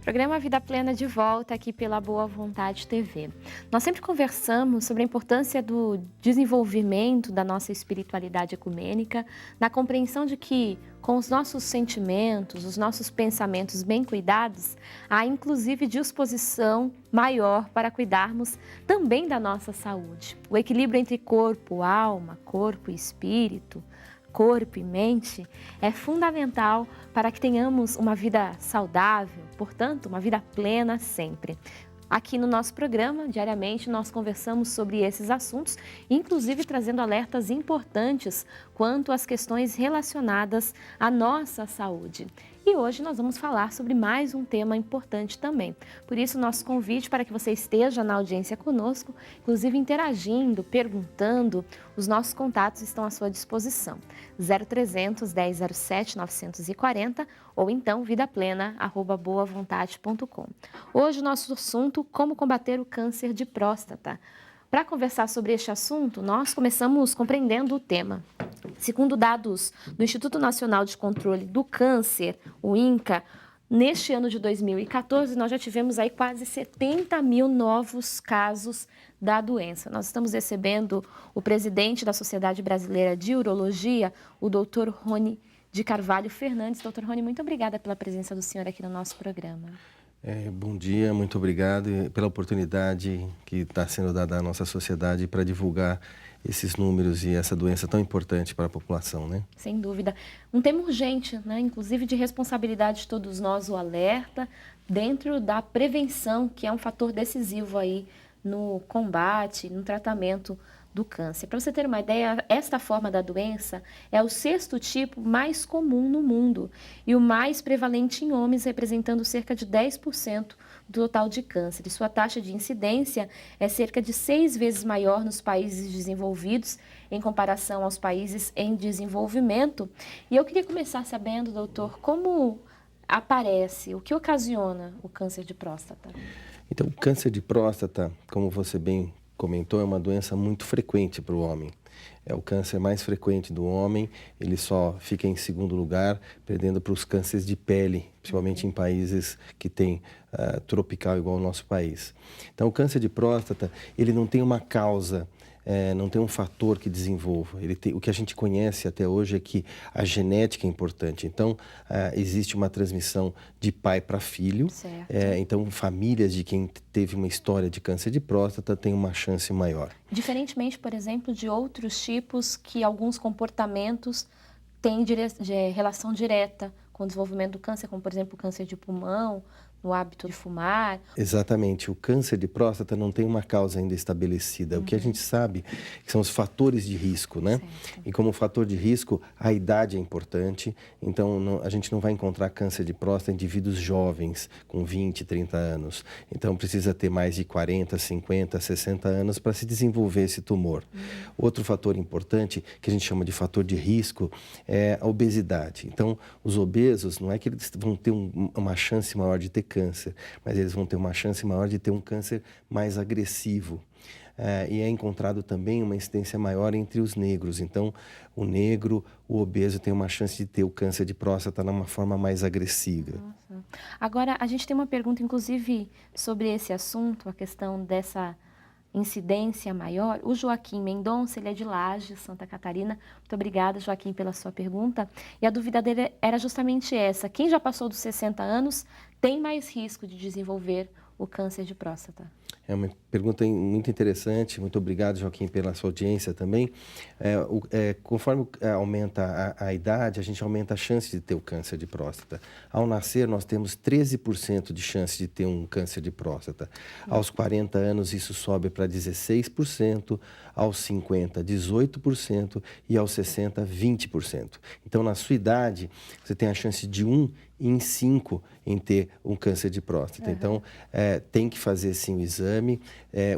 Programa Vida Plena de volta aqui pela Boa Vontade TV. Nós sempre conversamos sobre a importância do desenvolvimento da nossa espiritualidade ecumênica, na compreensão de que, com os nossos sentimentos, os nossos pensamentos bem cuidados, há inclusive disposição maior para cuidarmos também da nossa saúde. O equilíbrio entre corpo, alma, corpo e espírito, corpo e mente, é fundamental para que tenhamos uma vida saudável, portanto, uma vida plena sempre. Aqui no nosso programa, diariamente, nós conversamos sobre esses assuntos, inclusive trazendo alertas importantes quanto às questões relacionadas à nossa saúde. E hoje nós vamos falar sobre mais um tema importante também. Por isso, nosso convite para que você esteja na audiência conosco, inclusive interagindo, perguntando, os nossos contatos estão à sua disposição. 0300 1007 940 ou então vidaplena@boavontade.com. Hoje o nosso assunto, como combater o câncer de próstata. Para conversar sobre este assunto, nós começamos compreendendo o tema. Segundo dados do Instituto Nacional de Controle do Câncer, o INCA, neste ano de 2014, nós já tivemos aí quase 70 mil novos casos da doença. Nós estamos recebendo o presidente da Sociedade Brasileira de Urologia, o Dr. Rony de Carvalho Fernandes. Dr. Rony, muito obrigada pela presença do senhor aqui no nosso programa. Bom dia, muito obrigado pela oportunidade que está sendo dada à nossa sociedade para divulgar esses números e essa doença tão importante para a população, né? Sem dúvida. Um tema urgente, né? Inclusive de responsabilidade de todos nós, o alerta, dentro da prevenção, que é um fator decisivo aí no combate, no tratamento do câncer. Para você ter uma ideia, esta forma da doença é o 6º tipo mais comum no mundo e o mais prevalente em homens, representando cerca de 10% do total de câncer. E sua taxa de incidência é cerca de 6 vezes maior nos países desenvolvidos em comparação aos países em desenvolvimento. E eu queria começar sabendo, doutor, como aparece, o que ocasiona o câncer de próstata? Então, o câncer de próstata, como você bem comentou, é uma doença muito frequente para o homem. É o câncer mais frequente do homem, ele só fica em segundo lugar, perdendo para os cânceres de pele, principalmente em países que têm tropical igual o nosso país. Então, o câncer de próstata, ele não tem uma causa, não tem um fator que desenvolva. O que a gente conhece até hoje é que a genética é importante. Então, existe uma transmissão de pai para filho. Então, famílias de quem teve uma história de câncer de próstata têm uma chance maior. Diferentemente, por exemplo, de outros tipos que alguns comportamentos têm relação direta com o desenvolvimento do câncer, como, por exemplo, o câncer de pulmão, o hábito de fumar. Exatamente. O câncer de próstata não tem uma causa ainda estabelecida. O que a gente sabe que são os fatores de risco, né? Certo. E como fator de risco, a idade é importante. Então, a gente não vai encontrar câncer de próstata em indivíduos jovens, com 20, 30 anos. Então, precisa ter mais de 40, 50, 60 anos para se desenvolver esse tumor. Outro fator importante, que a gente chama de fator de risco, é a obesidade. Então, os obesos, não é que eles vão ter uma chance maior de ter câncer, mas eles vão ter uma chance maior de ter um câncer mais agressivo. E é encontrado também uma incidência maior entre os negros. Então, o negro, o obeso tem uma chance de ter o câncer de próstata de uma forma mais agressiva. Nossa. Agora, a gente tem uma pergunta, inclusive, sobre esse assunto, a questão dessa incidência maior. O Joaquim Mendonça, ele é de Lages, Santa Catarina. Muito obrigada, Joaquim, pela sua pergunta. E a dúvida dele era justamente essa: quem já passou dos 60 anos tem mais risco de desenvolver o câncer de próstata? É uma pergunta muito interessante. Muito obrigado, Joaquim, pela sua audiência também. Conforme aumenta a idade, a gente aumenta a chance de ter o câncer de próstata. Ao nascer, nós temos 13% de chance de ter um câncer de próstata. Aos 40 anos, isso sobe para 16%, aos 50, 18% e aos 60, 20%. Então, na sua idade, você tem a chance de 1 em 5 em ter um câncer de próstata. Então, tem que fazer sim o exame.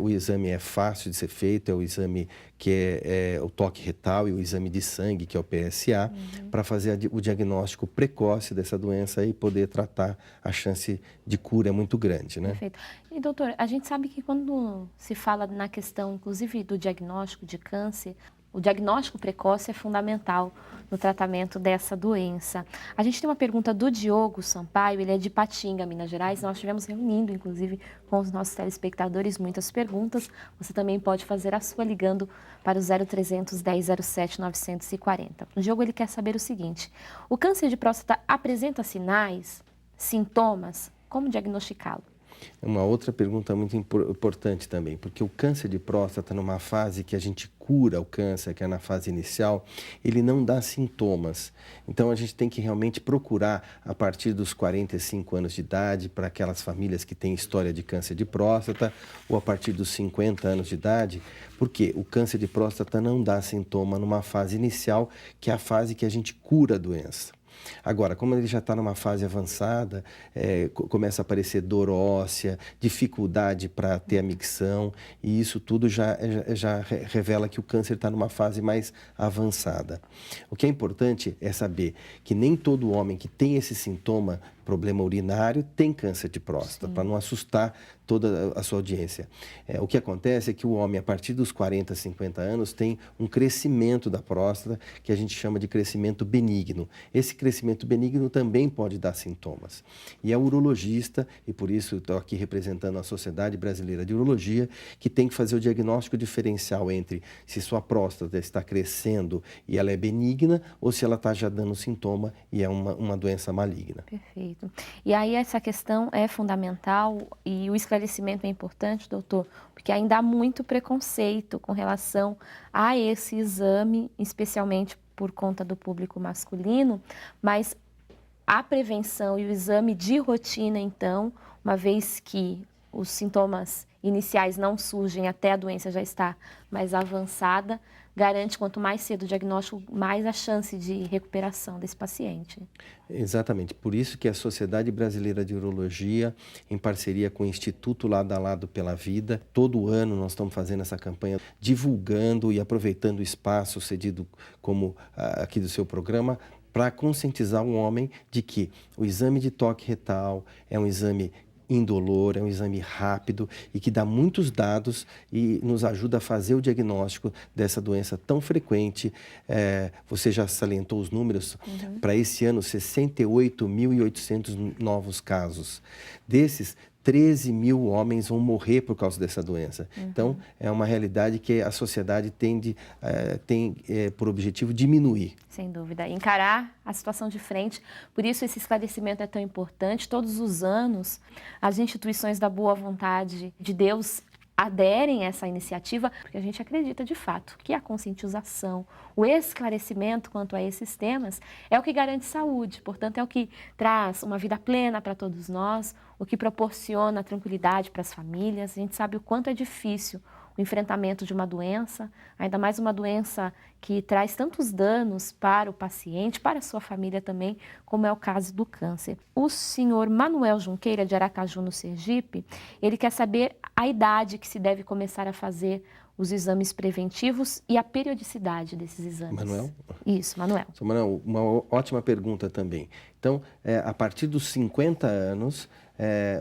O exame é fácil de ser feito, é o exame que é o toque retal e o exame de sangue, que é o PSA, para fazer o diagnóstico precoce dessa doença e poder tratar. A chance de cura é muito grande, né? Perfeito. E, doutor, a gente sabe que quando se fala na questão, inclusive, do diagnóstico de câncer, o diagnóstico precoce é fundamental no tratamento dessa doença. A gente tem uma pergunta do Diogo Sampaio, ele é de Patinga, Minas Gerais. Nós estivemos reunindo, inclusive, com os nossos telespectadores, muitas perguntas. Você também pode fazer a sua ligando para o 0300 1007 940. O Diogo, ele quer saber o seguinte: o câncer de próstata apresenta sinais, sintomas? Como diagnosticá-lo? É uma outra pergunta muito importante também, porque o câncer de próstata, numa fase que a gente cura o câncer, que é na fase inicial, ele não dá sintomas. Então, a gente tem que realmente procurar a partir dos 45 anos de idade, para aquelas famílias que têm história de câncer de próstata, ou a partir dos 50 anos de idade, porque o câncer de próstata não dá sintoma numa fase inicial, que é a fase que a gente cura a doença. Agora, como ele já está numa fase avançada, começa a aparecer dor óssea, dificuldade para ter a micção, e isso tudo já revela que o câncer está numa fase mais avançada. O que é importante é saber que nem todo homem que tem esse sintoma, problema urinário, tem câncer de próstata, para não assustar toda a sua audiência. O que acontece é que o homem, a partir dos 40, 50 anos, tem um crescimento da próstata que a gente chama de crescimento benigno. Esse crescimento benigno também pode dar sintomas. E é o urologista, e por isso estou aqui representando a Sociedade Brasileira de Urologia, que tem que fazer o diagnóstico diferencial entre se sua próstata está crescendo e ela é benigna, ou se ela está já dando sintoma e é uma doença maligna. Perfeito. E aí essa questão é fundamental e o esclarecimento é importante, doutor, porque ainda há muito preconceito com relação a esse exame, especialmente por conta do público masculino, mas a prevenção e o exame de rotina, então, uma vez que os sintomas iniciais não surgem até a doença já estar mais avançada, garante quanto mais cedo o diagnóstico, mais a chance de recuperação desse paciente. Exatamente, por isso que a Sociedade Brasileira de Urologia, em parceria com o Instituto Lado a Lado pela Vida, todo ano nós estamos fazendo essa campanha, divulgando e aproveitando o espaço cedido como aqui do seu programa, para conscientizar o homem de que o exame de toque retal é um exame indolor, é um exame rápido e que dá muitos dados e nos ajuda a fazer o diagnóstico dessa doença tão frequente. Você já salientou os números, para esse ano 68.800 novos casos. Desses, 13 mil homens vão morrer por causa dessa doença. Então, é uma realidade que a sociedade tem por objetivo diminuir. Sem dúvida. Encarar a situação de frente. Por isso, esse esclarecimento é tão importante. Todos os anos, as instituições da boa vontade de Deus aderem a essa iniciativa, porque a gente acredita de fato que a conscientização, o esclarecimento quanto a esses temas é o que garante saúde, portanto é o que traz uma vida plena para todos nós, o que proporciona tranquilidade para as famílias. A gente sabe o quanto é difícil o enfrentamento de uma doença, ainda mais uma doença que traz tantos danos para o paciente, para a sua família também, como é o caso do câncer. O senhor Manuel Junqueira, de Aracaju, no Sergipe, ele quer saber a idade que se deve começar a fazer os exames preventivos e a periodicidade desses exames. Manuel? Isso, Manuel. Manuel, uma ótima pergunta também. Então, a partir dos 50 anos,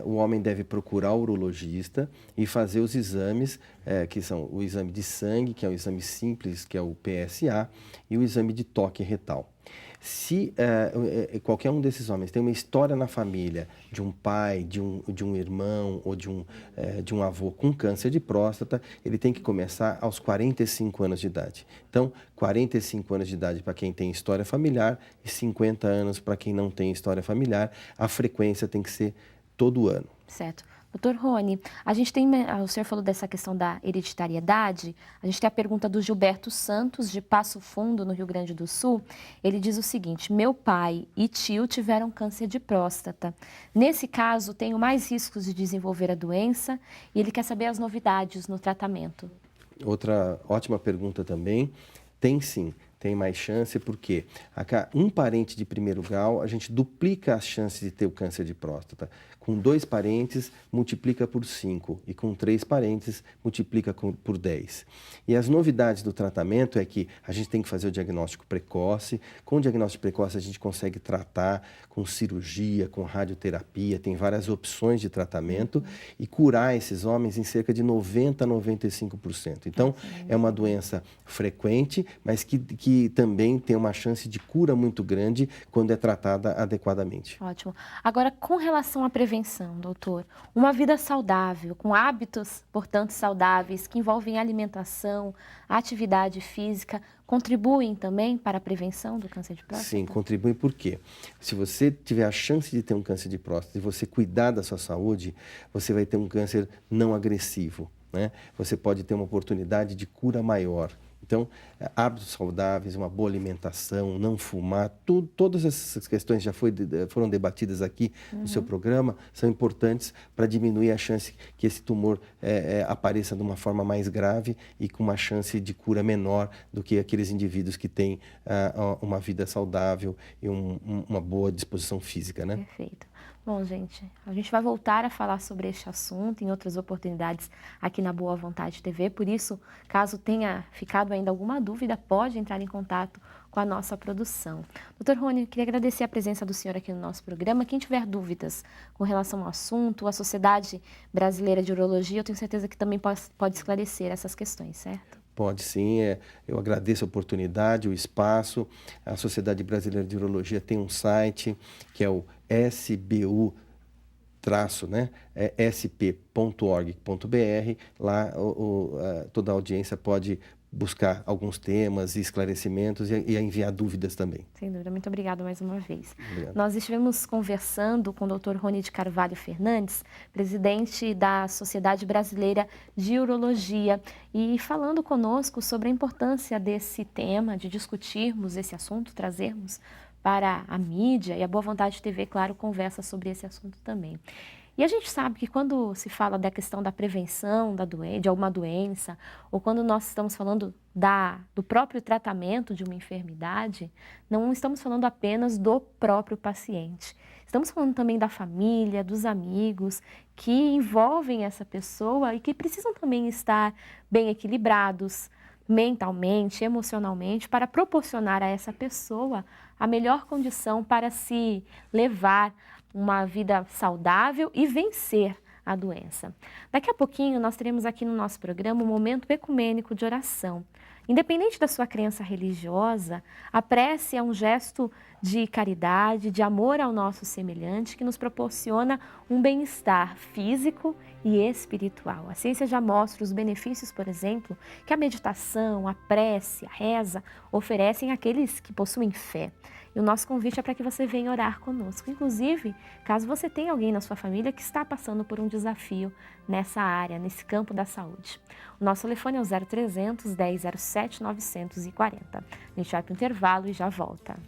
o homem deve procurar o urologista e fazer os exames, que são o exame de sangue, que é o exame simples, que é o PSA, e o exame de toque retal. Se qualquer um desses homens tem uma história na família de um pai, de um irmão ou de um avô com câncer de próstata, ele tem que começar aos 45 anos de idade. Então, 45 anos de idade para quem tem história familiar e 50 anos para quem não tem história familiar. A frequência tem que ser todo ano. Certo. Doutor Rony, a gente tem, o senhor falou dessa questão da hereditariedade, a gente tem a pergunta do Gilberto Santos, de Passo Fundo, no Rio Grande do Sul. Ele diz o seguinte: meu pai e tio tiveram câncer de próstata. Nesse caso, tenho mais riscos de desenvolver a doença e ele quer saber as novidades no tratamento. Outra ótima pergunta também. Tem sim. tem mais chance, porque um parente de primeiro grau, a gente duplica as chances de ter o câncer de próstata. Com 2 parentes, multiplica por 5. E com 3 parentes, multiplica por 10. E as novidades do tratamento é que a gente tem que fazer o diagnóstico precoce. Com o diagnóstico precoce, a gente consegue tratar com cirurgia, com radioterapia, tem várias opções de tratamento e curar esses homens em cerca de 90% a 95%. Então, é uma doença frequente, mas que também tem uma chance de cura muito grande quando é tratada adequadamente. Ótimo. Agora, com relação à prevenção, doutor, uma vida saudável, com hábitos, portanto, saudáveis, que envolvem alimentação, atividade física, contribuem também para a prevenção do câncer de próstata? Sim, contribuem por quê? Se você tiver a chance de ter um câncer de próstata e você cuidar da sua saúde, você vai ter um câncer não agressivo, né? Você pode ter uma oportunidade de cura maior. Então, hábitos saudáveis, uma boa alimentação, não fumar, todas essas questões já foram debatidas aqui no seu programa, são importantes para diminuir a chance que esse tumor apareça de uma forma mais grave e com uma chance de cura menor do que aqueles indivíduos que têm uma vida saudável e uma boa disposição física, né? Perfeito. Bom, gente, a gente vai voltar a falar sobre este assunto em outras oportunidades aqui na Boa Vontade TV, por isso, caso tenha ficado ainda alguma dúvida, pode entrar em contato com a nossa produção. Dr. Rony, eu queria agradecer a presença do senhor aqui no nosso programa. Quem tiver dúvidas com relação ao assunto, a Sociedade Brasileira de Urologia, eu tenho certeza que também pode esclarecer essas questões, certo? Pode sim, eu agradeço a oportunidade, o espaço. A Sociedade Brasileira de Urologia tem um site que é o SBU sp.org.br. Lá toda a audiência pode buscar alguns temas e esclarecimentos e enviar dúvidas também. Sem dúvida. Muito obrigada mais uma vez. Obrigado. Nós estivemos conversando com o Dr. Rony de Carvalho Fernandes, presidente da Sociedade Brasileira de Urologia, e falando conosco sobre a importância desse tema, de discutirmos esse assunto, trazermos para a mídia, e a Boa Vontade TV, claro, conversa sobre esse assunto também. E a gente sabe que quando se fala da questão da prevenção de alguma doença, ou quando nós estamos falando do próprio tratamento de uma enfermidade, não estamos falando apenas do próprio paciente. Estamos falando também da família, dos amigos que envolvem essa pessoa e que precisam também estar bem equilibrados mentalmente, emocionalmente, para proporcionar a essa pessoa a melhor condição para se levar uma vida saudável e vencer a doença. Daqui a pouquinho nós teremos aqui no nosso programa um momento ecumênico de oração. Independente da sua crença religiosa, a prece é um gesto de caridade, de amor ao nosso semelhante, que nos proporciona um bem-estar físico e espiritual. A ciência já mostra os benefícios, por exemplo, que a meditação, a prece, a reza oferecem àqueles que possuem fé. E o nosso convite é para que você venha orar conosco. Inclusive, caso você tenha alguém na sua família que está passando por um desafio nessa área, nesse campo da saúde. O nosso telefone é o 0300 1007 940. A gente vai para o intervalo e já volta.